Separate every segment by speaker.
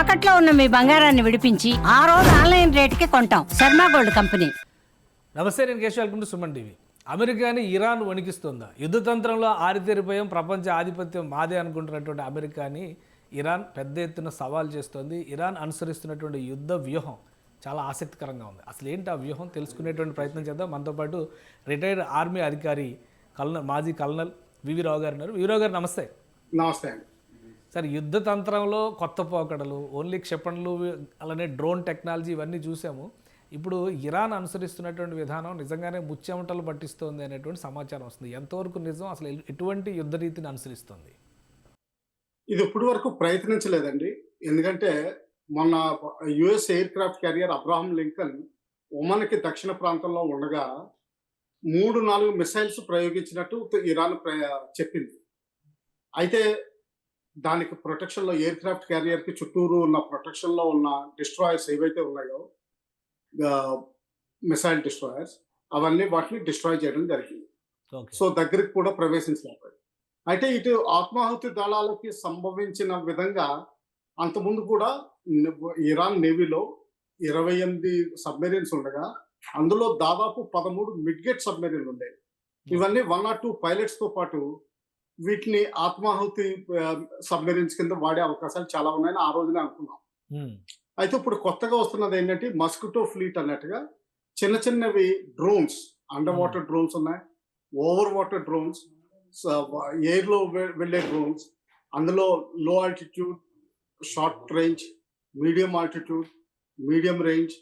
Speaker 1: తాకట్లో ఉన్న మీ బంగారాన్ని విడిపించి ఆ రోజు ఆన్లైన్ రేటుకి కొంటాం. Sharma gold company.
Speaker 2: నమస్తే, నేను Keshav. Welcome to Suman TV. అమెరికాని ఇరాన్ వణికిస్తుందా? యుద్ధతంత్రంలో ఆరితేరిపోయాం, ప్రపంచ ఆధిపత్యం మాదే అనుకుంటున్నటువంటి అమెరికాని ఇరాన్ పెద్ద ఎత్తున సవాల్ చేస్తోంది. ఇరాన్ అనుసరిస్తున్నటువంటి యుద్ధ వ్యూహం చాలా ఆసక్తికరంగా ఉంది. అసలు ఏంటి ఆ వ్యూహం తెలుసుకునేటువంటి ప్రయత్నం చేద్దాం. మనతో పాటు రిటైర్డ్ ఆర్మీ అధికారి మాజీ కల్నల్ వివి రావు గారు ఉన్నారు. వివి రావు గారు నమస్తే.
Speaker 3: నమస్తే అండి.
Speaker 2: సార్, యుద్ధ తంత్రంలో కొత్త పోకడలు, ఓన్లీ క్షిపణులు, అలానే డ్రోన్ టెక్నాలజీ ఇవన్నీ చూసాము. ఇప్పుడు ఇరాన్ అనుసరిస్తున్నటువంటి విధానం నిజంగానే ముచ్చెమటలు పట్టిస్తోంది అనేటువంటి సమాచారం వస్తుంది. ఎంతవరకు నిజం? అసలు ఎటువంటి యుద్ధ రీతిని అనుసరిస్తుంది?
Speaker 3: ఇది ఇప్పటి వరకు ప్రయత్నించలేదండి. ఎందుకంటే మొన్న US aircraft carrier Abraham Lincoln ఒమన్కి దక్షిణ ప్రాంతంలో ఉండగా 3-4 మిసైల్స్ ప్రయోగించినట్టు ఇరాన్ చెప్పింది. అయితే దానికి ప్రొటెక్షన్లో ఎయిర్ క్రాఫ్ట్ క్యారియర్కి చుట్టూరు ఉన్న ప్రొటెక్షన్లో ఉన్న డిస్ట్రాయర్స్ ఏవైతే ఉన్నాయో, మిసైల్ డిస్ట్రాయర్స్, అవన్నీ వాటిని డిస్ట్రాయ్ చేయడం జరిగింది. సో దగ్గరికి కూడా ప్రవేశించలేకపోయింది. అయితే ఇటు ఆత్మాహుతి దళాలకి సంభవించిన విధంగా అంతకుముందు కూడా ఇరాన్ నేవీలో 28 సబ్మెరీన్స్ ఉండగా అందులో దాదాపు 13 మిడ్గేట్ సబ్మెరీన్లు ఉండేవి. ఇవన్నీ 1 or 2 పైలట్స్తో పాటు వీటిని ఆత్మాహుతి సబ్మెరీన్స్ కింద వాడే అవకాశాలు చాలా ఉన్నాయని ఆ రోజునే అనుకున్నాం. అయితే ఇప్పుడు కొత్తగా వస్తున్నది ఏంటంటే మస్కిటో ఫ్లీట్ అన్నట్టుగా చిన్న చిన్నవి డ్రోన్స్, అండర్ వాటర్ డ్రోన్స్ ఉన్నాయి, ఓవర్ వాటర్ డ్రోన్స్, ఎయిర్లో వెళ్ళే డ్రోన్స్, అందులో low altitude, short range, medium altitude, medium range,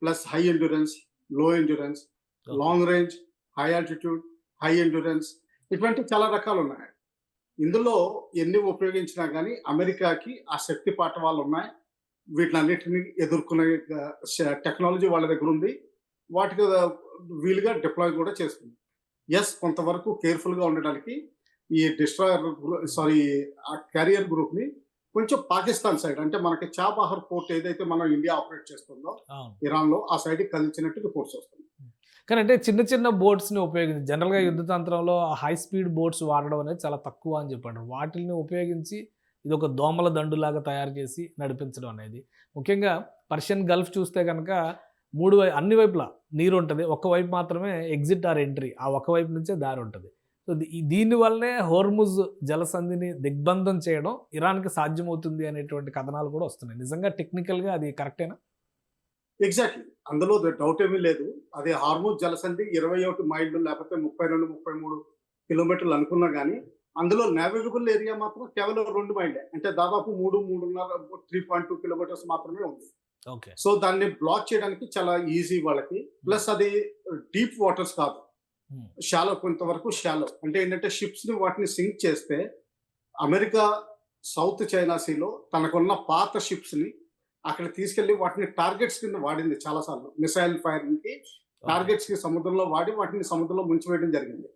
Speaker 3: plus high endurance, low endurance, long range, high altitude, high endurance, ఇటువంటి చాలా రకాలు ఉన్నాయి. ఇందులో ఎన్ని ఉపయోగించినా కానీ అమెరికాకి ఆ శక్తి పాఠవాలు ఉన్నాయి. వీటినన్నిటిని ఎదుర్కొనే టెక్నాలజీ వాళ్ళ దగ్గర ఉంది. వాటికి వీలుగా డిప్లాయ్ కూడా చేస్తుంది. ఎస్, కొంతవరకు కేర్ఫుల్గా ఉండడానికి ఈ క్యారియర్ గ్రూప్ని కొంచెం పాకిస్తాన్ సైడ్, అంటే మనకి చాబహార్ పోర్ట్ ఏదైతే మనం ఇండియా ఆపరేట్ చేస్తుందో ఇరాన్లో, ఆ సైడ్కి కదిలించినట్టు రిపోర్ట్స్ వస్తుంది.
Speaker 2: కానీ అంటే చిన్న చిన్న బోట్స్ని ఉపయోగించి, జనరల్గా యుద్ధ తంత్రంలో హై స్పీడ్ బోట్స్ వాడడం అనేది చాలా తక్కువ అని చెప్పాడు. వాటిని ఉపయోగించి ఇది ఒక దోమల దండులాగా తయారు చేసి నడిపించడం అనేది, ముఖ్యంగా పర్షియన్ గల్ఫ్ చూస్తే కనుక అన్ని వైపులా నీరు ఉంటుంది, ఒకవైపు మాత్రమే ఎగ్జిట్ ఆర్ ఎంట్రీ, ఆ ఒకవైపు నుంచే దారి ఉంటుంది. సో దీనివల్లనే హోర్ముజ్ జలసంధిని దిగ్బంధం చేయడం ఇరాన్కి సాధ్యమవుతుంది అనేటువంటి కథనాలు కూడా వస్తున్నాయి. నిజంగా టెక్నికల్గా అది కరెక్టేనా?
Speaker 3: ఎగ్జాక్ట్లీ, అందులో డౌట్ ఏమీ లేదు. అది హార్మూజ్ జలసంధి 21 మైళ్ళు లేకపోతే 32-33 కిలోమీటర్లు అనుకున్నా కానీ అందులో నావిగబుల్ ఏరియా మాత్రం కేవలం 2 మైళ్ళే, అంటే దాదాపు 3.5 కిలోమీటర్స్ మాత్రమే ఉంది. సో దాన్ని బ్లాక్ చేయడానికి చాలా ఈజీ వాళ్ళకి. ప్లస్ అది డీప్ వాటర్స్ కాదు, షాలో, కొంతవరకు షాలో. అంటే ఏంటంటే షిప్స్ ని వాటిని సింక్ చేస్తే అమెరికా సౌత్ చైనా సీలో తనకున్న పాత షిప్స్ ని అక్కడ తీసుకెళ్లి వాటిని టార్గెట్స్ కింద వాడింది చాలాసార్లు. మిసైల్ ఫైరింగ్ కి టార్గెట్స్ కి సముద్రంలో వాడి వాటిని సముద్రంలో ముంచివేయడం జరిగింది.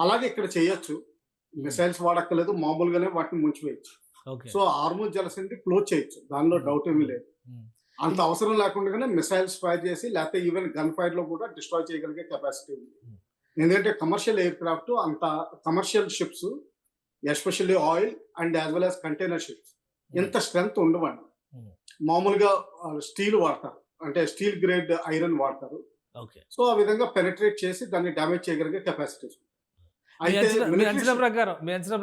Speaker 3: అలాగే ఇక్కడ చేయొచ్చు, మిసైల్స్ వాడక్కలేదు, మామూలుగానే వాటిని ముంచివేయచ్చు. సో హార్మూజ్ జలసంధి క్లోజ్ చేయొచ్చు, దానిలో డౌట్ ఏమీ లేదు. అంత అవసరం లేకుండానే మిసైల్స్ ఫైర్ చేసి లేకపోతే ఈవెన్ గన్ ఫైర్ లో కూడా డిస్ట్రాయ్ చేయగలిగే కెపాసిటీ ఉంది. ఎందుకంటే కమర్షియల్ ఎయిర్ క్రాఫ్ట్, అంత commercial ships, especially oil and as well as container ships, ఎంత స్ట్రెంగ్త్ ఉండవండి. మామూలుగా స్టీల్ వాడతారు, అంటే స్టీల్ గ్రేడ్ ఐరన్ వాడతారు. సో ఆ విధంగా పెనిట్రేట్ చేసి దాన్ని డ్యామేజ్ చేయగలిగే కెపాసిటీ.
Speaker 2: మీ అంచనా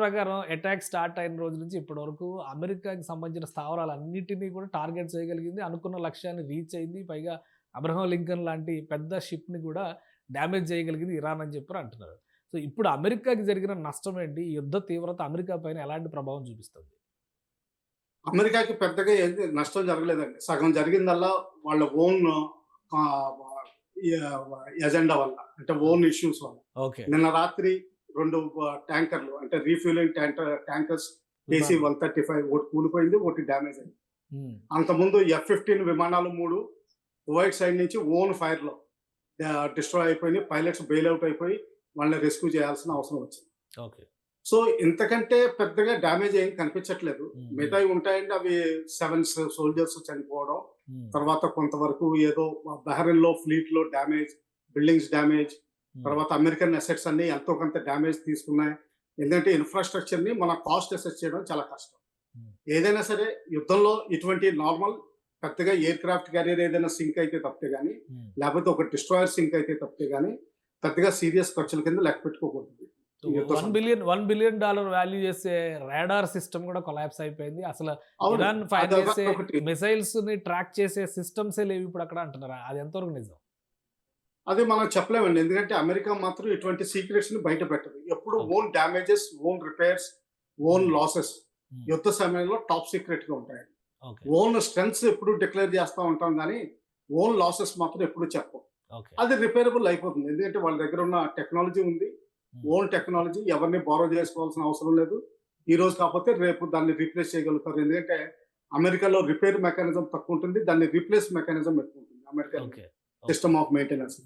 Speaker 2: ప్రకారం అటాక్ స్టార్ట్ అయిన రోజు నుంచి ఇప్పటి వరకు అమెరికాకి సంబంధించిన స్థావరాలన్నిటినీ కూడా టార్గెట్ చేయగలిగింది, అనుకున్న లక్ష్యాన్ని రీచ్ అయింది. పైగా అబ్రహాం లింకన్ లాంటి పెద్ద షిప్ని కూడా డ్యామేజ్ చేయగలిగింది ఇరాన్ అని చెప్పి అంటున్నారు. సో ఇప్పుడు అమెరికాకి జరిగిన నష్టం ఏంటి? ఈ యుద్ధ తీవ్రత అమెరికా పైన ఎలాంటి ప్రభావం చూపిస్తుంది?
Speaker 3: అమెరికాకి పెద్దగా నష్టం జరగలేదండి. సగం జరిగిందల్లా వాళ్ళ ఓన్ ఎజెండా వల్ల, అంటే ఓన్ ఇష్యూస్ వల్ల. నిన్న రాత్రి 2 ట్యాంకర్లు, అంటే రీఫ్యూలింగ్ ట్యాంకర్స్ KC-135 ఒకటి కూలిపోయింది, ఒకటి డ్యామేజ్ అయింది. అంతకుముందు F-15 విమానాలు 3 కువైట్ సైడ్ నుంచి ఓన్ ఫైర్ లో డిస్ట్రాయ్ అయిపోయి, పైలట్స్ బెయిల్అవుట్ అయిపోయి వాళ్ళని రెస్క్యూ చేయాల్సిన అవసరం వచ్చింది. సో ఇంతకంటే పెద్దగా డ్యామేజ్ ఏం కనిపించట్లేదు. మిగతావి ఉంటాయండి, అవి 7 సోల్జర్స్ చనిపోవడం, తర్వాత కొంతవరకు ఏదో బహ్రెయిన్ లో ఫ్లీట్ లో డ్యామేజ్, బిల్డింగ్స్ డ్యామేజ్, తర్వాత అమెరికన్ అసెట్స్ అన్ని ఎంతో కొంత డ్యామేజ్ తీసుకున్నాయి. ఎందుకంటే ఇన్ఫ్రాస్ట్రక్చర్ ని మన కాస్ట్ అసెస్ చేయడం చాలా కష్టం. ఏదైనా సరే యుద్ధంలో ఇటువంటి నార్మల్ పెద్దగా ఎయిర్ క్రాఫ్ట్ క్యారియర్ ఏదైనా సింక్ అయితే తప్పితే గానీ, లేకపోతే ఒక డిస్ట్రాయర్ సింక్ అయితే తప్పితే గానీ, పెద్దగా సీరియస్ ఖర్చుల కింద లెక్క పెట్టుకోకూడదు. ఈ యుద్ధ సమయంలో.
Speaker 2: $1 బిలియన్ వాల్యూ చేసే రాడార్ సిస్టమ్ కూడా కొలాప్స్ అయిపోయింది. అసలు
Speaker 3: అవును.
Speaker 2: ఇరాన్ ఫైర్ చేసే
Speaker 3: అదొకటి.
Speaker 2: మిసైల్స్ ని ట్రాక్ చేసే సిస్టమ్సే లేవు ఇప్పుడు అక్కడ అంటున్నారా? అది ఎంతవరకు నిజం?
Speaker 3: అది మనం చెప్పలేమండి. ఎందుకంటే అమెరికా మాత్రం ఇటువంటి సీక్రెట్స్ ని బయట పెట్టదు. ఎప్పుడు
Speaker 2: Okay.
Speaker 3: Own damages, own repairs, own losses
Speaker 2: Hmm.
Speaker 3: యుద్ధ సమయంలో టాప్ సీక్రెట్ గా ఉంటాయి.
Speaker 2: ఓకే.
Speaker 3: ఓన్ స్ట్రెంగ్స్ ఎప్పుడు డిక్లేర్ చేస్తూ ఉంటాం కానీ ఓన్ లాసెస్ మాత్రం ఎప్పుడు చెప్పం.
Speaker 2: ఓకే.
Speaker 3: అది రిపేరబుల్ అయిపోతుంది. ఎందుకంటే వాళ్ళ దగ్గర ఉన్న టెక్నాలజీ ఉంది. ఓన్ టెక్నాలజీ, ఎవరిని బారో చేసుకోవాల్సిన అవసరం లేదు. ఈ రోజు కాకపోతే రేపు దాన్ని రీప్లేస్ చేయగలుగుతారు. ఎందుకంటే అమెరికాలో రిపేర్ మెకానిజం తక్కువ ఉంటుంది, దాన్ని రీప్లేస్ మెకానిజం ఎక్కువ ఉంటుంది America
Speaker 2: okay.
Speaker 3: System of maintenance.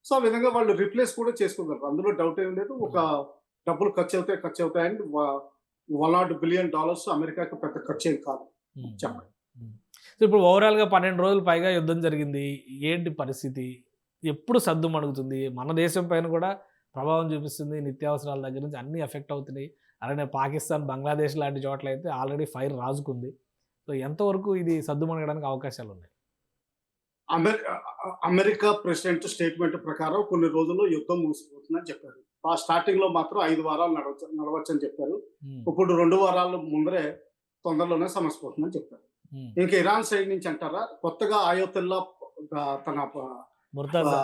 Speaker 3: So ఆ విధంగా వాళ్ళు రీప్లేస్ కూడా చేసుకోగలరు. అందులో డౌట్ ఏం లేదు. ఒక డబ్బులు ఖర్చు అవుతాయని $1 బిలియన్ అమెరికాకి పెద్ద ఖర్చు ఏం కాదు. చెప్పండి.
Speaker 2: సో ఇప్పుడు ఓవరాల్ గా 12 రోజులు పైగా యుద్ధం జరిగింది. ఏంటి పరిస్థితి? ఎప్పుడు సద్దు మణుగుతుంది? మన దేశం పైన కూడా ప్రభావం చూపిస్తుంది. నిత్యావసరాల దగ్గర నుంచి అన్ని ఎఫెక్ట్ అవుతున్నాయి. అలానే పాకిస్తాన్, బంగ్లాదేశ్ లాంటి చోట్ల అయితే ఆల్రెడీ ఫైర్ రాజుకుంది. సో ఎంతవరకు ఇది సద్దు మణగడానికి అవకాశాలు ఉన్నాయి?
Speaker 3: అమెరికా ప్రెసిడెంట్ స్టేట్మెంట్ ప్రకారం కొన్ని రోజుల్లో యుద్ధం ముగిసిపోతుందని చెప్పారు. ఆ స్టార్టింగ్ లో మాత్రం 5 వారాలు నడవచ్చని చెప్పారు. ఇప్పుడు 2 వారాల ముందరే తొందరలోనే సమస్య పోతుందని చెప్పారు. ఇంకా ఇరాన్ సైడ్ నుంచి అంటారా, కొత్తగా ఆయోతుల్లా తన
Speaker 2: ముర్తజా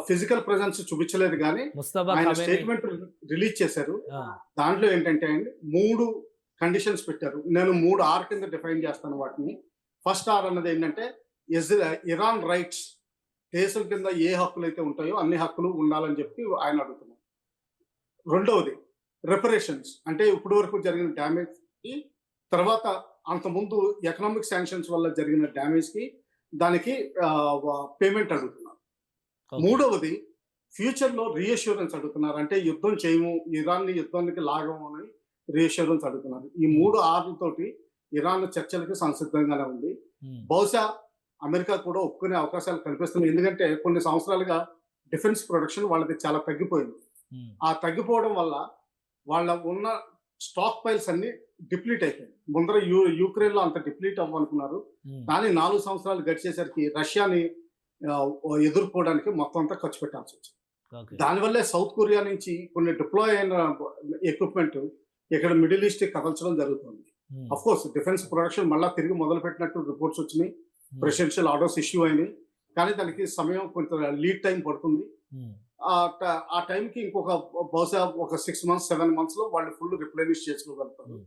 Speaker 3: ఫిజికల్ ప్రెజెన్స్ చూపించలేదు కానీ
Speaker 2: ముస్తఫా
Speaker 3: ఆయన
Speaker 2: ఖమేనీ.
Speaker 3: స్టేట్మెంట్ రిలీజ్ చేశారు.
Speaker 2: ఆ,
Speaker 3: దాంట్లో ఏంటంటే అండి 3 కండిషన్స్ పెట్టారు. నేను 3 ఆర్ కింద డిఫైన్ చేస్తాను వాటిని. ఫస్ట్ ఆర్ అన్నది ఏంటంటే ఇరాన్ రైట్స్, దేశం కింద ఏ హక్కులు అయితే ఉంటాయో అన్ని హక్కులు ఉండాలని చెప్పి ఆయన అడుగుతున్నారు. రెండవది రిపరేషన్స్, అంటే ఇప్పటి వరకు జరిగిన డ్యామేజ్ కి, తర్వాత అంతకుముందు ఎకనామిక్ శాంక్షన్స్ వల్ల జరిగిన డ్యామేజ్ కి దానికి పేమెంట్ అడుగుతున్నారు.
Speaker 2: ఓకే.
Speaker 3: మూడవది ఫ్యూచర్ లో రీఅష్యూరెన్స్ అడుగుతున్నారు. అంటే యుద్ధం చేయము, ఇరాన్ ని యుద్ధానికి లాగము అని రీఅష్యూరెన్స్ అడుగుతున్నారు. ఈ 3 ఆర్లతోటి ఇరాన్ చర్చలకి సంసిద్ధంగానే ఉంది.
Speaker 2: ఉమ్,
Speaker 3: బహుశా అమెరికా కూడా ఒప్పుకునే అవకాశాలు కనిపిస్తున్నాయి. ఎందుకంటే కొన్ని సంవత్సరాలుగా డిఫెన్స్ ప్రొడక్షన్ వాళ్ళది చాలా తగ్గిపోయింది.
Speaker 2: ఉమ్,
Speaker 3: ఆ తగ్గిపోవడం వల్ల వాళ్ళ ఉన్న స్టాక్ పైల్స్ అన్ని డిప్లీట్ అయిపోయింది. ముందర యూక్రెయిన్ లో అంత డిప్లీట్ అవ్వనుకున్నారు.
Speaker 2: ఉమ్,
Speaker 3: కానీ 4 సంవత్సరాలు గడిచేసరికి రష్యాని ఎదుర్కోవడానికి మొత్తం అంతా ఖర్చు పెట్టాల్సి వచ్చింది.
Speaker 2: ఓకే.
Speaker 3: దానివల్లే సౌత్ కొరియా నుంచి కొన్ని డిప్లాయ్ అయిన ఎక్విప్మెంట్ ఇక్కడ మిడిల్ ఈస్ట్ కదల్చడం జరుగుతుంది.
Speaker 2: ఉమ్,
Speaker 3: అఫ్ కోర్స్ డిఫెన్స్ ప్రొడక్షన్ మళ్ళా తిరిగి మొదలు పెట్టినట్టు రిపోర్ట్స్ వచ్చినాయి.
Speaker 2: ఉమ్,
Speaker 3: ప్రెసిడెన్షియల్ ఆర్డర్స్ ఇష్యూ అయినాయి. కానీ దానికి సమయం కొంత లీడ్ టైం పడుతుంది.
Speaker 2: ఉమ్,
Speaker 3: ఆ టైంకి ఇంకొక బహుశా ఒక 6 months 7 months లో వాళ్ళు ఫుల్ రిప్లెనిష్ చేసుకోగలుగుతారు.
Speaker 2: ఉమ్.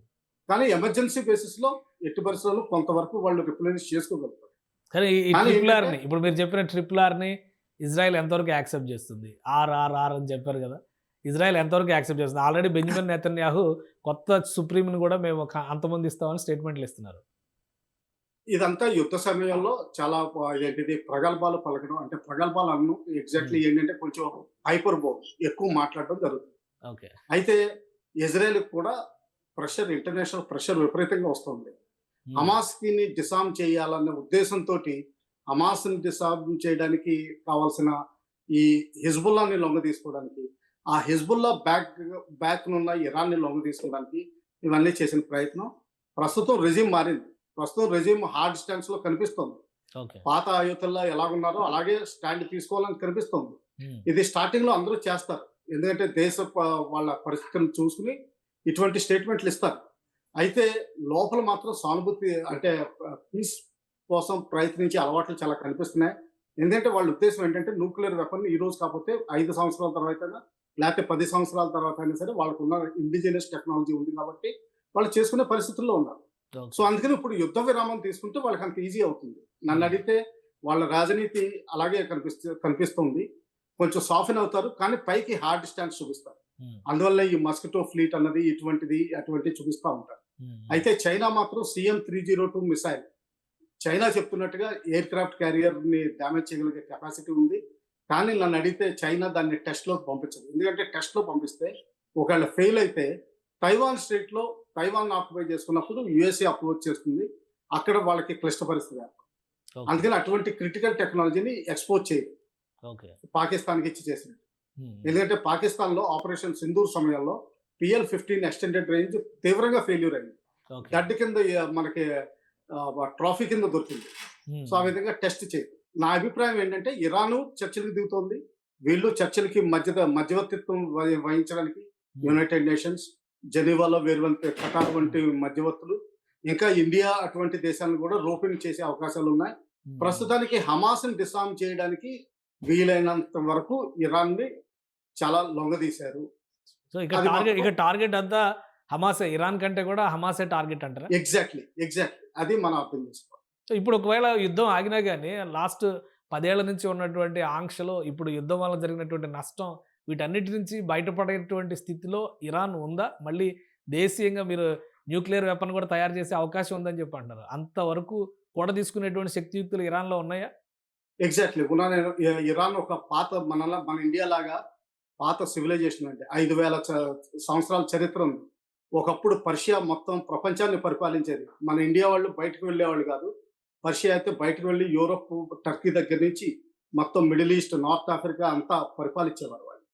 Speaker 3: కానీ ఎమర్జెన్సీ బేసిస్ లో ఎట్టి పరిస్థితుల్లో కొంతవరకు వాళ్ళు రిప్లెనిష్ చేసుకోగలుగుతారు.
Speaker 2: కానీ ఈ
Speaker 3: కానీ
Speaker 2: ట్రిపుల్
Speaker 3: ఏంటంటే-
Speaker 2: ఆర్ని, ఇప్పుడు మీరు చెప్పిన ట్రిపుల్ ఆర్ని ఇజ్రాయెల్ ఎంతవరకు యాక్సెప్ట్ చేస్తుంది? ఆర్ అని చెప్పారు కదా, ఇజ్రాయెల్ ఎంతవరకు యాక్సెప్ట్ చేస్తుంది? ఆల్రెడీ బెంజమిన్ నెతన్యాహు కొత్త సుప్రీంని కూడా మేము అంతమంది ఇస్తామని స్టేట్మెంట్లు ఇస్తున్నారు.
Speaker 3: ఇదంతా యుద్ధ సమయంలో చాలా ఏంటిది ప్రగల్భాలు పలకడం, అంటే ప్రగల్భాలు అన్ను ఎగ్జాక్ట్లీ ఏంటంటే కొంచెం హైపర్ బోల్ ఎక్కువ మాట్లాడడం జరుగుతుంది.
Speaker 2: ఓకే.
Speaker 3: అయితే ఇజ్రాయెల్ కూడా ప్రెషర్, ఇంటర్నేషనల్ ప్రెషర్ విపరీతంగా వస్తుంది.
Speaker 2: ఉమ్,
Speaker 3: హమాస్ కి డిసామ్ చేయాలన్న ఉద్దేశంతో హమాస్ ని డిసామ్ చేయడానికి కావాల్సిన ఈ హిజ్బుల్లాని లొంగ తీసుకోవడానికి, ఆ హిజ్బుల్లా బ్యాక్ నున్న ఇరాన్ ని లొంగ తీసుకోవడానికి ఇవన్నీ చేసిన ప్రయత్నం. ప్రస్తుతం రెజిమ్ మారింది. ప్రస్తుతం రెజిమ్ హార్డ్ స్టాండ్స్ లో కనిపిస్తుంది.
Speaker 2: ఓకే.
Speaker 3: పాత ఆయుధంలో ఎలాగున్నారో అలాగే స్టాండ్ తీసుకోవాలని కనిపిస్తుంది.
Speaker 2: ఉమ్,
Speaker 3: ఇది స్టార్టింగ్ లో అందరూ చేస్తారు. ఎందుకంటే దేశ వాళ్ళ పరిస్థితులను చూసుకుని ఇటువంటి స్టేట్మెంట్లు ఇస్తారు. అయితే లోపల మాత్రం సానుభూతి, అంటే పీస్ కోసం ప్రయత్నించే అలవాట్లు చాలా కనిపిస్తున్నాయి. ఎందుకంటే వాళ్ళ ఉద్దేశం ఏంటంటే న్యూక్లియర్ వెపన్ ఈ రోజు కాకపోతే 5 సంవత్సరాల తర్వాత అయినా, లేకపోతే 10 సంవత్సరాల తర్వాత అయినా సరే వాళ్ళకున్న ఇండిజినియస్ టెక్నాలజీ ఉంది కాబట్టి వాళ్ళు చేసుకునే పరిస్థితుల్లో ఉన్నారు.
Speaker 2: ఓకే.
Speaker 3: సో అందుకని ఇప్పుడు యుద్ధ విరామం తీసుకుంటే వాళ్ళకి అంత ఈజీ అవుతుంది. నన్ను అడిగితే వాళ్ళ రాజనీతి అలాగే కనిపిస్తుంది. కొంచెం సాఫ్ట్ అవుతారు, కానీ పైకి హార్డ్ స్టాండ్స్ చూపిస్తారు.
Speaker 2: ఉమ్,
Speaker 3: అందువల్ల ఈ మస్కిటో ఫ్లీట్ అన్నది అటువంటివి చూపిస్తూ ఉంటారు.
Speaker 2: ఉమ్,
Speaker 3: అయితే చైనా మాత్రం CM-302 మిసైల్, చైనా చెప్తున్నట్టుగా ఎయిర్ క్రాఫ్ట్ క్యారియర్ ని డ్యామేజ్ చేయగలిగే కెపాసిటీ ఉంది. కానీ నన్ను అడిగితే చైనా దాన్ని టెస్ట్ లో పంపించదు. ఎందుకంటే టెస్ట్ లో పంపిస్తే ఒకవేళ ఫెయిల్ అయితే తైవాన్ స్టేట్ లో తైవాన్ ఆక్యుపై చేసుకున్నప్పుడు USA అప్రోచ్ చేస్తుంది. అక్కడ వాళ్ళకి క్లిష్ట పరిస్థితి ఏర్పడుతుంది.
Speaker 2: ఓకే.
Speaker 3: అందుకని అటువంటి క్రిటికల్ టెక్నాలజీని ఎక్స్పోజ్ చేయదు
Speaker 2: ఓకే.
Speaker 3: పాకిస్తాన్కి ఇచ్చి చేసింది.
Speaker 2: ఉమ్,
Speaker 3: ఎందుకంటే పాకిస్తాన్ లో ఆపరేషన్ సింధూర్ సమయంలో PL-15 ఎక్స్టెండెడ్ రేంజ్ తీవ్రంగా ఫెయిల్యూర్ అయింది.
Speaker 2: ఓకే.
Speaker 3: గడ్డ కింద మనకి ట్రాఫీ కింద దొరికింది. సో ఆ విధంగా టెస్ట్ చేయదు. నా అభిప్రాయం ఏంటంటే ఇరాను చర్చలకు దిగుతోంది. వీళ్ళు చర్చలకి మధ్యవర్తిత్వం వహించడానికి యునైటెడ్ నేషన్స్, జెనీవాలో ఖతార్ వంటి మధ్యవర్తులు, ఇంకా ఇండియా అటువంటి దేశాలను కూడా రోపింగ్ చేసే అవకాశాలు ఉన్నాయి. ప్రస్తుతానికి హమాస్ని డిసార్మ్ చేయడానికి వీలైనంత వరకు ఇరాన్ని చాలా లొంగదీశారు.
Speaker 2: సో ఇక టార్గెట్ అంతా హమాసే, ఇరాన్ కంటే కూడా హమాసే టార్గెట్ అంటారా?
Speaker 3: ఎగ్జాక్ట్లీ అది మనం అర్థం చేసుకోవాలి.
Speaker 2: సో ఇప్పుడు ఒకవేళ యుద్ధం ఆగినా కానీ లాస్ట్ 10 ఏళ్ల నుంచి ఉన్నటువంటి ఆంక్షలు, ఇప్పుడు యుద్ధం వల్ల జరిగినటువంటి నష్టం, వీటన్నిటి నుంచి బయటపడేటువంటి స్థితిలో ఇరాన్ ఉందా? మళ్ళీ దేశీయంగా మీరు న్యూక్లియర్ వెపన్ కూడా తయారు చేసే అవకాశం ఉందని చెప్పి అంటున్నారు. అంతవరకు కూడా తీసుకునేటువంటి శక్తియుక్తులు ఇరాన్లో ఉన్నాయా?
Speaker 3: ఎగ్జాక్ట్లీ ఇరాన్ ఒక మన ఇండియా లాగా పాత సివిలైజేషన్ అండి. 5,000 సంవత్సరాల చరిత్ర ఉంది. ఒకప్పుడు పర్షియా మొత్తం ప్రపంచాన్ని పరిపాలించేది. మన ఇండియా వాళ్ళు బయటకు వెళ్ళేవాళ్ళు కాదు. పర్షియా అయితే బయటకు వెళ్ళి యూరోప్, టర్కీ దగ్గర నుంచి మొత్తం మిడిల్ ఈస్ట్, నార్త్ ఆఫ్రికా అంతా పరిపాలించేవారు వాళ్ళు.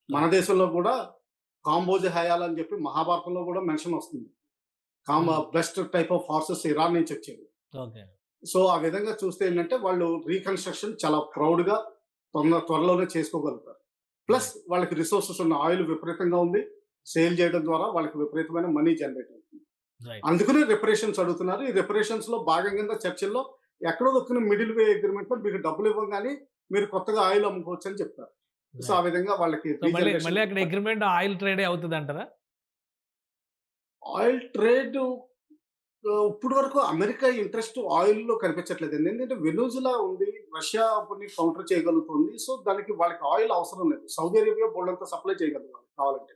Speaker 3: మన దేశంలో కూడా కాంబోజ్ హయాల్ అని చెప్పి మహాభారతంలో కూడా మెన్షన్ వస్తుంది. Best type of forces Iran నుంచి వచ్చేవి. సో ఆ విధంగా చూస్తే ఏంటంటే వాళ్ళు రీకన్స్ట్రక్షన్ చాలా ప్రౌడ్గా త్వరలోనే చేసుకోగలుగుతారు. ప్లస్ వాళ్ళకి రిసోర్సెస్ ఉన్న ఆయిల్ విపరీతంగా ఉంది. సేల్ చేయడం ద్వారా వాళ్ళకి విపరీతమైన మనీ జనరేట్ అవుతుంది. అందుకనే రిపరేషన్స్ అడుగుతున్నారు. ఈ రిపరేషన్స్ లో భాగం కింద చర్చల్లో ఎక్కడో దొక్కిన మిడిల్ వే అగ్రిమెంట్ లో మీకు డబ్బులు ఇవ్వగానే మీరు కొత్తగా ఆయిల్ అమ్ముకోవచ్చు అని చెప్తారు. సో ఆ విధంగా వాళ్ళకి
Speaker 2: మళ్ళీ అక్కడ అగ్రిమెంట్ ఆయిల్ ట్రేడ్ అవుతుంది అంటారా?
Speaker 3: ఆయిల్ ట్రేడ్ ఇప్పుడు వరకు అమెరికా ఇంట్రెస్ట్ ఆయిల్ లో కనిపించట్లేదు. ఎందుకంటే వెనుజులా ఉంది, రష్యా కౌంటర్ చేయగలుగుతుంది. సో దానికి వాళ్ళకి ఆయిల్ అవసరం లేదు. సౌదీ అరేబియా బోల్డంతా సప్లై చేయగలదు వాళ్ళకి కావాలంటే.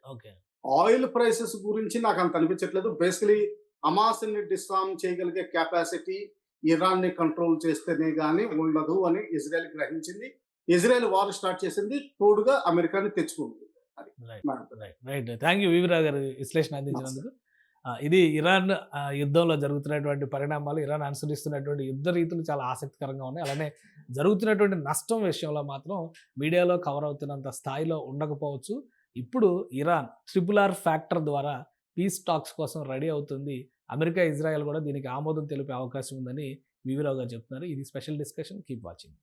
Speaker 3: ఆయిల్ ప్రైసెస్ గురించి నాకు అంత అనిపించట్లేదు. బేసికలీ హమాస్ని డిస్ఆర్మ్ చేయగలిగే కెపాసిటీ ఇరాన్ ని కంట్రోల్ చేస్తేనే గానీ ఉండదు అని ఇజ్రాయెల్ గ్రహించింది. ఇజ్రాయెల్ వార్ స్టార్ట్ చేసింది, తోడుగా అమెరికాని తెచ్చుకుంది.
Speaker 2: రైట్. థ్యాంక్ యూ వివరావు గారు విశ్లేషణ అందించినందుకు. ఇది ఇరాన్ యుద్ధంలో జరుగుతున్నటువంటి పరిణామాలు, ఇరాన్ అనుసరిస్తున్నటువంటి యుద్ధ రీతులు చాలా ఆసక్తికరంగా ఉన్నాయి. అలానే జరుగుతున్నటువంటి నష్టం విషయంలో మాత్రం మీడియాలో కవర్ అవుతున్నంత స్థాయిలో ఉండకపోవచ్చు. ఇప్పుడు ఇరాన్ RRR ఫ్యాక్టర్ ద్వారా పీస్ టాక్స్ కోసం రెడీ అవుతుంది. అమెరికా, ఇజ్రాయెల్ కూడా దీనికి ఆమోదం తెలిపే అవకాశం ఉందని వివరావు గారు చెప్తున్నారు. ఇది స్పెషల్ డిస్కషన్. Keep watching.